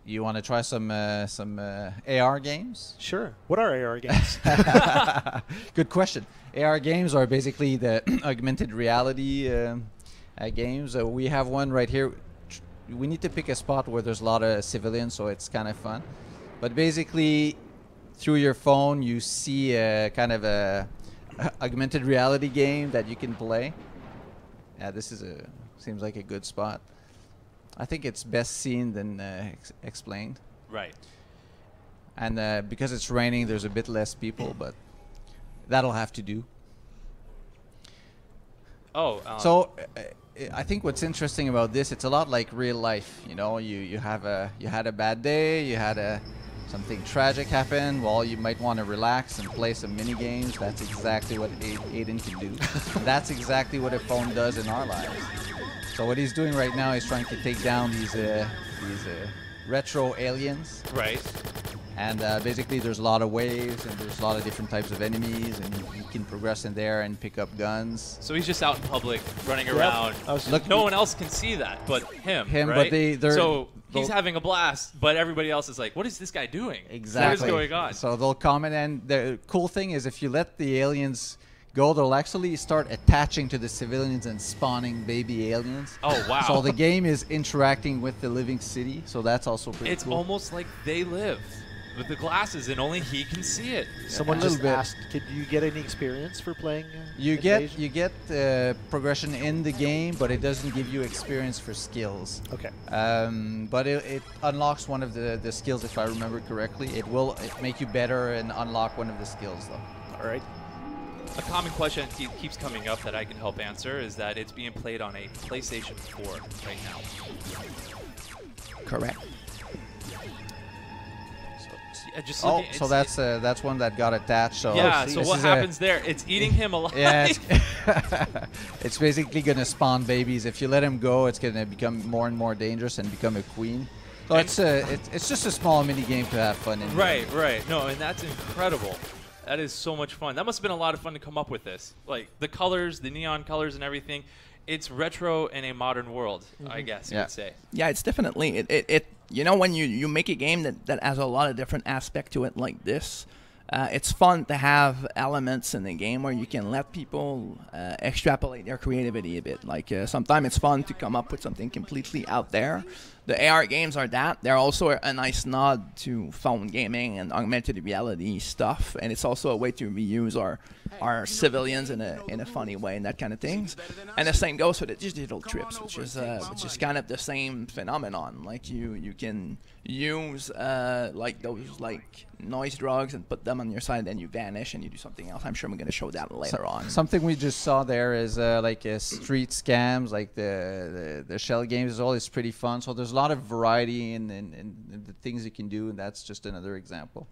You want to try some AR games? Sure. What are AR games? Good question. AR games are basically the augmented reality games. We have one right here. We need to pick a spot where there's a lot of civilians, so it's kind of fun. But basically, through your phone, you see a kind of a augmented reality game that you can play. Yeah, this is seems like a good spot. I think it's best seen than explained. Right. And because it's raining, there's a bit less people, but that'll have to do. Oh. So I think what's interesting about this, it's a lot like real life. You know, you had a bad day, you had something tragic happen. Well, you might want to relax and play some mini games. That's exactly what Aiden can do. That's exactly what a phone does in our lives. So what he's doing right now is trying to take down these retro aliens. Right. And basically there's a lot of waves and there's a lot of different types of enemies, and you can progress in there and pick up guns. So he's just out in public running around. Look, no one else can see that but him. but Right? they're he's having a blast, but everybody else is like, what is this guy doing? Exactly. What is going on? So they'll comment, and the cool thing is if you let the aliens go, they'll actually start attaching to the civilians and spawning baby aliens. Oh, wow. So the game is interacting with the living city, so that's also pretty cool. It's almost like they live with the glasses and only he can see it. Someone just asked, could you get any experience for playing You get progression in the game, but it doesn't give you experience for skills. Okay. But it unlocks one of the skills, if I remember correctly. It will make you better and unlock one of the skills, though. All right. A common question that keeps coming up that I can help answer is that it's being played on a PlayStation 4 right now. Correct. So that's one that got attached. So yeah. So what happens there? It's eating him alive. Yeah. It's basically gonna spawn babies. If you let him go, it's gonna become more and more dangerous and become a queen. So it's just a small mini game to have fun in. Right. No, and that's incredible. That is so much fun. That must have been a lot of fun to come up with this. Like the colors, the neon colors and everything. It's retro in a modern world, I guess you would say. Yeah, it's definitely it. You know, when you make a game that has a lot of different aspects to it like this, it's fun to have elements in the game where you can let people extrapolate their creativity a bit. Like sometimes it's fun to come up with something completely out there. The AR games are that. They're also a nice nod to phone gaming and augmented reality stuff, and it's also a way to reuse our civilians in a funny way and that kind of things. And the same goes for the digital trips, which is kind of the same phenomenon. Like you can use like those noise drugs and put them on your side, and then you vanish and you do something else. I'm sure we're going to show that later on. Something we just saw there is like street scams, like the shell games is always pretty fun. So there's a lot of variety in the things you can do, and that's just another example.